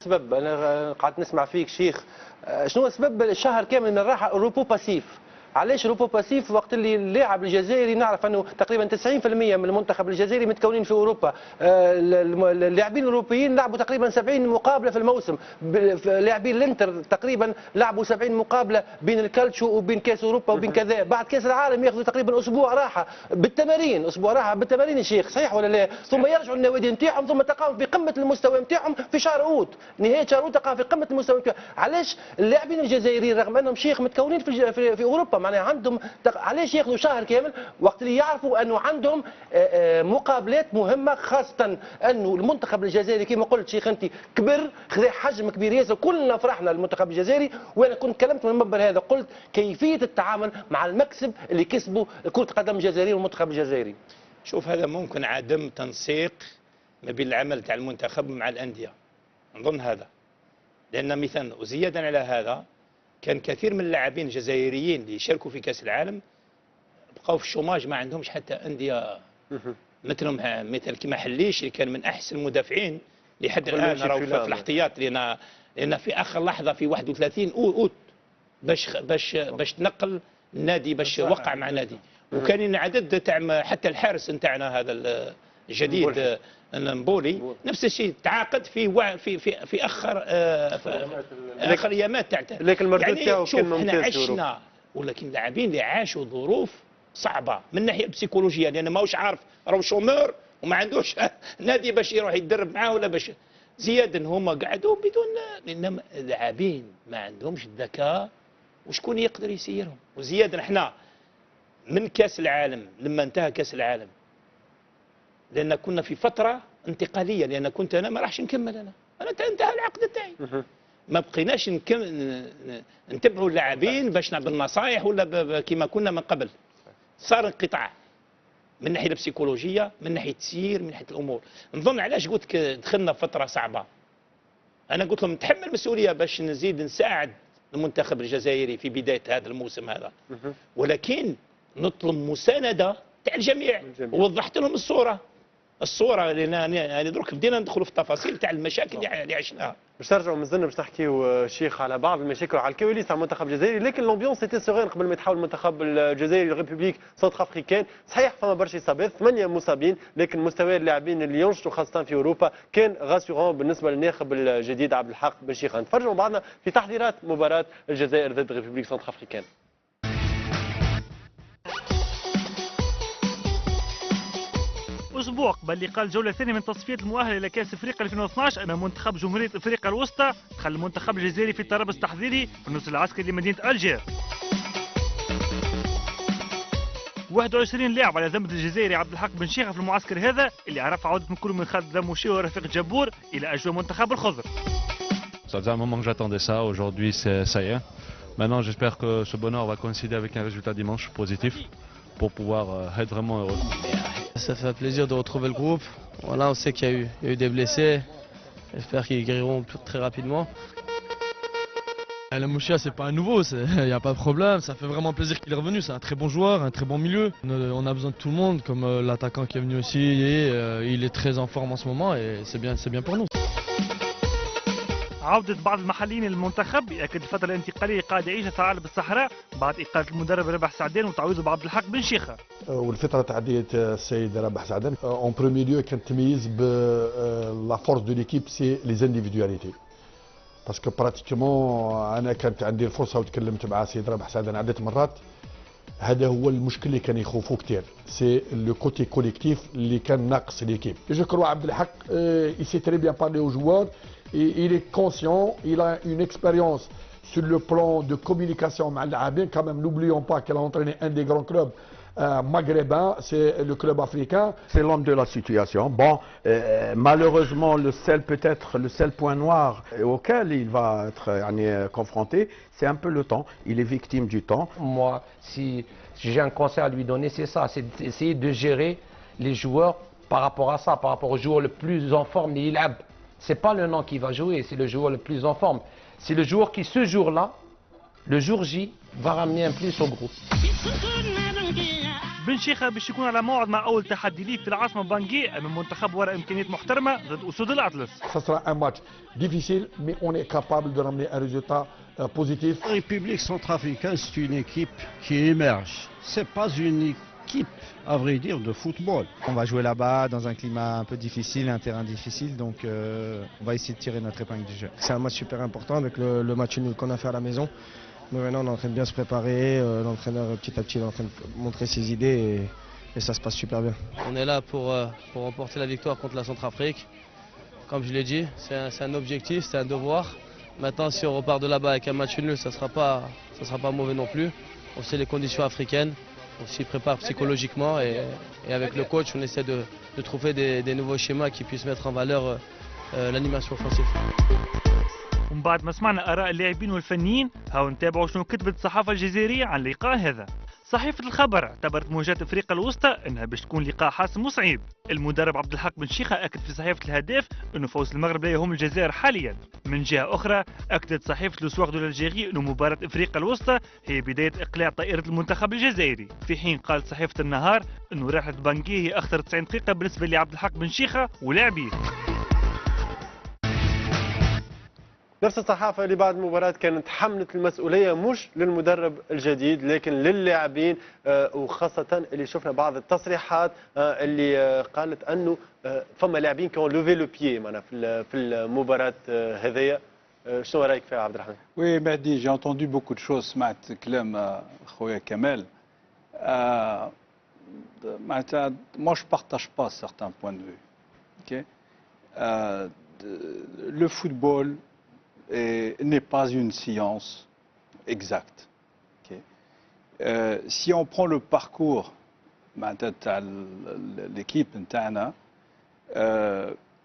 سبب انا قعدت نسمع فيك شيخ. شنو سبب الشهر كامل من الراحه روبو باسيف؟ علاش روبو باسيف وقت اللي اللاعب الجزائري نعرف انه تقريبا 90% من المنتخب الجزائري متكونين في اوروبا، اللاعبين الاوروبيين لعبوا تقريبا 70 مقابله في الموسم، لاعبين الانتر تقريبا لعبوا 70 مقابله بين الكالتشو وبين كاس اوروبا وبين كذا، بعد كاس العالم ياخذوا تقريبا اسبوع راحه بالتمارين، اسبوع راحه بالتمارين الشيخ، صحيح ولا لا؟ ثم يرجعوا النوادي نتاعهم ثم تقعوا في قمه المستوى نتاعهم في شهر اوت، نهايه شهر اوت تقع في قمه المستوى نتاعهم. علاش اللاعبين الجزائريين رغم انهم شيخ متكونين في اوروبا معناها عندهم علاش ياخذوا شهر كامل وقت اللي يعرفوا انه عندهم مقابلات مهمه، خاصه انه المنتخب الجزائري كما قلت شيخ انت كبر، خذا حجم كبير ياسر، كلنا فرحنا للمنتخب الجزائري، وانا كنت كلمت من المنبر هذا قلت كيفيه التعامل مع المكسب اللي كسبه كره قدم الجزائريه والمنتخب الجزائري. شوف هذا ممكن عدم تنسيق ما بين العمل تاع المنتخب مع الانديه، نظن هذا، لان مثلا وزيادا على هذا كان كثير من اللاعبين الجزائريين اللي شاركوا في كاس العالم بقاو في الشوماج، ما عندهمش حتى انديه مثلهم، مثل كيما حليش اللي كان من احسن المدافعين لحد الان راهو في الاحتياط، لان في اخر لحظه في 31 اوت باش تنقل النادي، باش وقع مع نادي، وكان عدد تاع حتى الحارس نتاعنا هذا الجديد مبولي نفس الشيء تعاقد في اخر ايامات تاع لكن المردود تاعو كان ممتاز. احنا عشنا، ولكن اللاعبين اللي عاشوا ظروف صعبه من الناحيه البسيكولوجيه، لان ماهوش عارف راهو شومور وما عندوش نادي باش يروح يتدرب معاه ولا باش زيادا هما قعدوا بدون، لان اللاعبين ما عندهمش الذكاء وشكون يقدر يسيرهم. وزيادا احنا من كاس العالم لما انتهى كاس العالم، لان كنا في فتره انتقاليه، لان كنت انا ما راحش نكمل، انا انتهى العقد تاعي، ما بقيناش نتبعوا اللاعبين باش نعطوا النصائح ولا كما كنا من قبل، صار انقطاع من الناحيه البسيكولوجيه، من ناحيه التسيير، من ناحيه الامور. نظن علاش قلت دخلنا فتره صعبه، انا قلت لهم نتحمل المسؤوليه باش نزيد نساعد المنتخب الجزائري في بدايه هذا الموسم هذا، ولكن نطلب مسانده تاع الجميع، ووضحت لهم الصوره لان درك بدينا ندخلوا في التفاصيل تاع المشاكل اللي عشناها. باش نرجعوا مازلنا باش نحكيو شيخ على بعض المشاكل وعلى الكواليس تاع المنتخب الجزائري، لكن لومبيونس سيتي سوغين قبل ما يتحول المنتخب الجزائري لريبوبليك سنتر افريكان. صحيح فما برشا اصابات، 8 مصابين، لكن مستوى اللاعبين اللي ينشطوا خاصه في اوروبا كان غاسيورون بالنسبه للناخب الجديد عبد الحق بن شيخ. نتفرجوا بعضنا في تحضيرات مباراه الجزائر ضد ريبوبليك سنتر افريكان. أسبوع قبل لقاء الجولة الثانية من تصفيات المؤهلة إلى كأس أفريقيا 2012 أمام منتخب جمهورية أفريقيا الوسطى، دخل المنتخب الجزائري في تربص تحضيري في النص العسكري لمدينة ألجير. 21 لاعب على ذمة الجزائري عبد الحق بن شيخة في المعسكر هذا اللي عرف عودة من كل من خالد دموشي ورفيق جبور إلى أجواء منتخب الخضر. Ça faisait un moment que j'attendais ça, aujourd'hui ça y est. Maintenant j'espère que ce bonheur va coïncider avec un résultat dimanche positif pour pouvoir être vraiment heureux. Ça fait plaisir de retrouver le groupe. Voilà, on sait qu'il y a eu des blessés. J'espère qu'ils guériront très rapidement. Le Mouchia, c'est pas un nouveau, il n'y a pas de problème. Ça fait vraiment plaisir qu'il est revenu. C'est un très bon joueur, un très bon milieu. On a besoin de tout le monde, comme l'attaquant qui est venu aussi. Il est très en forme en ce moment et c'est bien pour nous. عودة بعض المحليين للمنتخب يأكد الفترة الانتقالية قاعد يعيشها ثعالب الصحراء بعد إقالة المدرب ربح سعدان وتعويضه بعبد الحق بن شيخة. والفترة تعدية السيد ربح سعدان اون برومي ليو كان تميز لا فورس دو ليكيب سي لي انديفيدواليتي، باسكو براتيكمون انا كانت عندي الفرصة وتكلمت مع السيد ربح سعدان عدة مرات، هذا هو المشكل اللي كان يخوفوه كثير، سي لو كوتي كوليكتيف اللي كان ناقص ليكيب. جو كرو عبد الحق il sait très bien parler aux joueurs. Et il est conscient, il a une expérience sur le plan de communication avec les Arabes. Quand même, n'oublions pas qu'elle a entraîné un des grands clubs maghrébins, c'est le club africain. C'est l'homme de la situation. Bon, malheureusement, peut-être le seul point noir auquel il va être confronté, c'est un peu le temps. Il est victime du temps. Moi, si j'ai un conseil à lui donner, c'est ça, c'est d'essayer de gérer les joueurs par rapport à ça, par rapport aux joueurs le plus en forme, les Ilab. C'est pas le nom qui va jouer, c'est le joueur le plus en forme. C'est le joueur qui, ce jour-là, le jour J, va ramener un plus au groupe. بن شيخة باش يكون على موعد مع أول تحدي ليه في العاصمة بانجي أمام منتخب وراء إمكانيات محترمة ضد أسود الأطلس. Ça sera un match difficile, mais on est capable de ramener un résultat positif. La République centrafricaine, c'est une équipe qui émerge. C'est pas une équipe, à vrai dire, de football. On va jouer là-bas dans un climat un peu difficile, un terrain difficile, donc on va essayer de tirer notre épingle du jeu. C'est un match super important avec le match nul qu'on a fait à la maison. Mais maintenant, on est en train de bien se préparer. L'entraîneur, petit à petit, est en train de montrer ses idées et ça se passe super bien. On est là pour remporter la victoire contre la Centrafrique. Comme je l'ai dit, c'est un objectif, c'est un devoir. Maintenant, si on repart de là-bas avec un match nul, ça sera pas mauvais non plus. On sait les conditions africaines, on s'y prépare psychologiquement et avec le coach, on essaie de trouver des nouveaux schémas qui puissent mettre en valeur l'animation offensive. ومن بعد ما سمعنا آراء اللاعبين والفنيين هاو نتابعوا شنو كتبت الصحافة الجزائرية عن اللقاء هذا. صحيفة الخبر اعتبرت مواجهة افريقيا الوسطى انها باش تكون لقاء حاسم وصعيب. المدرب عبد الحق بن شيخة اكد في صحيفة الهداف انه فوز المغرب لا يهم الجزائر حاليا. من جهة اخرى اكدت صحيفة لوسواغ دو الجزائري انه مباراة افريقيا الوسطى هي بداية اقلاع طائرة المنتخب الجزائري. في حين قالت صحيفة النهار انه رحلة بانجي هي اخطر 90 دقيقة بالنسبة لعبد الحق بن شيخة ولاعبيه. نفس الصحافة اللي بعد المباراة كانت حملت المسؤولية مش للمدرب الجديد لكن للاعبين وخاصة اللي شفنا بعض التصريحات اللي قالت أنه فما لاعبين كانوا لوفي لو بيي معنا في المباراة هذية. شنو رأيك فيها عبد الرحمن؟ Oui, Mehdi, j'ai entendu beaucoup de choses. سمعت كلام خويا كمال. Moi, je partage pas certains points de vue. Okay? Le football n'est pas une science exacte. Okay. Si on prend le parcours de l'équipe,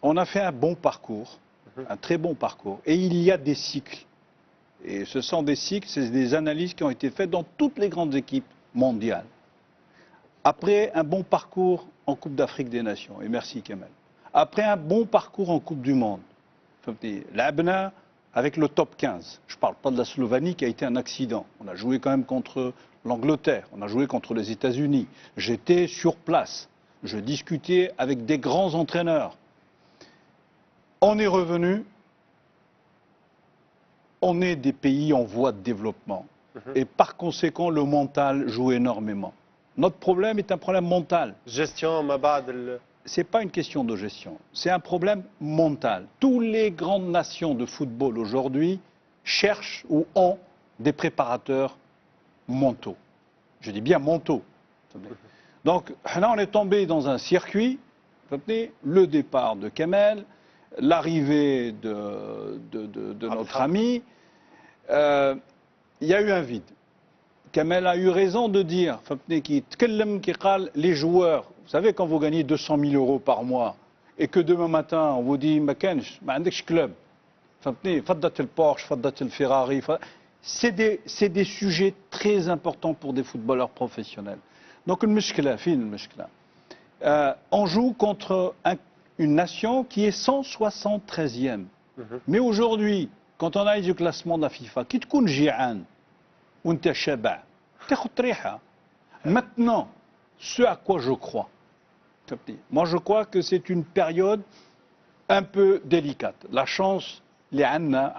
on a fait un bon parcours, un très bon parcours. Et il y a des cycles. Et ce sont des cycles, c'est des analyses qui ont été faites dans toutes les grandes équipes mondiales. Après un bon parcours en Coupe d'Afrique des Nations, et merci Kemal. Après un bon parcours en Coupe du Monde, l'Abna avec le top 15. Je ne parle pas de la Slovénie qui a été un accident. On a joué quand même contre l'Angleterre, on a joué contre les États-Unis. J'étais sur place, je discutais avec des grands entraîneurs. On est revenu, on est des pays en voie de développement. Et par conséquent, le mental joue énormément. Notre problème est un problème mental. Gestion, ce n'est pas une question de gestion, c'est un problème mental. Toutes les grandes nations de football aujourd'hui cherchent ou ont des préparateurs mentaux. Je dis bien mentaux. Donc, là, on est tombé dans un circuit, le départ de Kamel, l'arrivée de notre ami, il y a eu un vide. Kamel a eu raison de dire, les joueurs, vous savez, quand vous gagnez 200 000 euros par mois et que demain matin, on vous dit, club, Porsche, Ferrari, c'est des sujets très importants pour des footballeurs professionnels. Donc, on joue contre une nation qui est 173e. Mais aujourd'hui, quand on a eu le classement de la FIFA, qui te compte Jian, ou maintenant, ce à quoi je crois, moi je crois que c'est une période un peu délicate. La chance, les anna,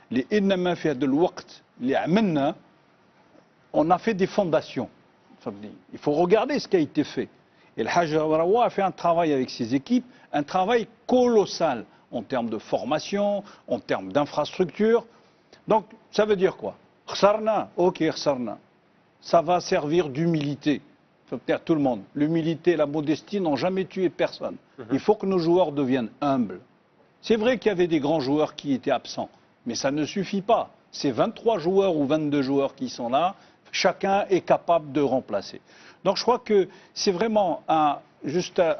les innama fi hada al-waqt, les amna, on a fait des fondations. Il faut regarder ce qui a été fait. Et le Hajj Rawa a fait un travail avec ses équipes, un travail colossal en termes de formation, en termes d'infrastructure. Donc, ça veut dire quoi? Khsarna, ok, khsarna. Ça va servir d'humilité. Il faut dire tout le monde. L'humilité et la modestie n'ont jamais tué personne. Il faut que nos joueurs deviennent humbles. C'est vrai qu'il y avait des grands joueurs qui étaient absents, mais ça ne suffit pas. C'est 23 joueurs ou 22 joueurs qui sont là, chacun est capable de remplacer. Donc je crois que c'est vraiment un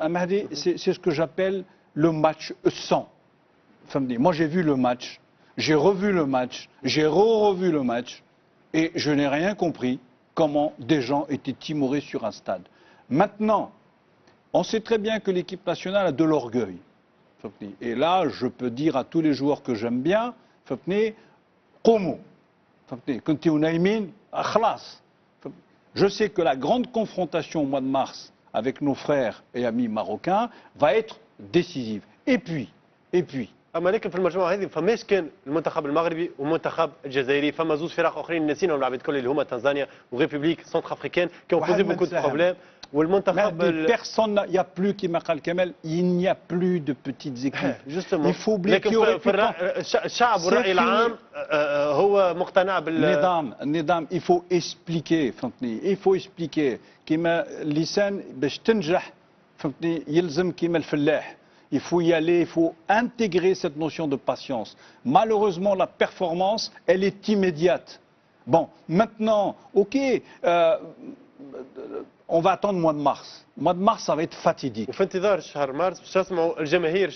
Mahdi, c'est ce que j'appelle le match 100. Moi j'ai vu le match, j'ai revu le match, j'ai revu le match, et je n'ai rien compris comment des gens étaient timorés sur un stade. Maintenant, on sait très bien que l'équipe nationale a de l'orgueil. Et là, je peux dire à tous les joueurs que j'aime bien, Je sais que la grande confrontation au mois de mars avec nos frères et amis marocains va être décisive. Et puis, اما لكن في المجموعه هذه فماش كان المنتخب المغربي والمنتخب الجزائري، فما زوج فرق اخرين نسينا لعبت كل اللي هما تنزانيا وريبوبليك سنتر افريكان كي ont posé beaucoup de problèmes. والمنتخب personne, il n'y a plus qui Makal Kamel, il n'y a plus de petites équipes. Justement. Il faut oublier qu'il y aurait الشعب والرأي العام هو مقتنع النظام. Il faut expliquer فهمتني، il faut expliquer كيما اللسان باش تنجح فهمتني يلزم كيما الفلاح. Il faut y aller, il faut intégrer cette notion de patience. Malheureusement, la performance, elle est immédiate. Bon, maintenant, ok, on va attendre le mois de mars. Le mois de mars, ça va être fatidique. وفي انتظار شهر مارس باش تسمعوا الجماهير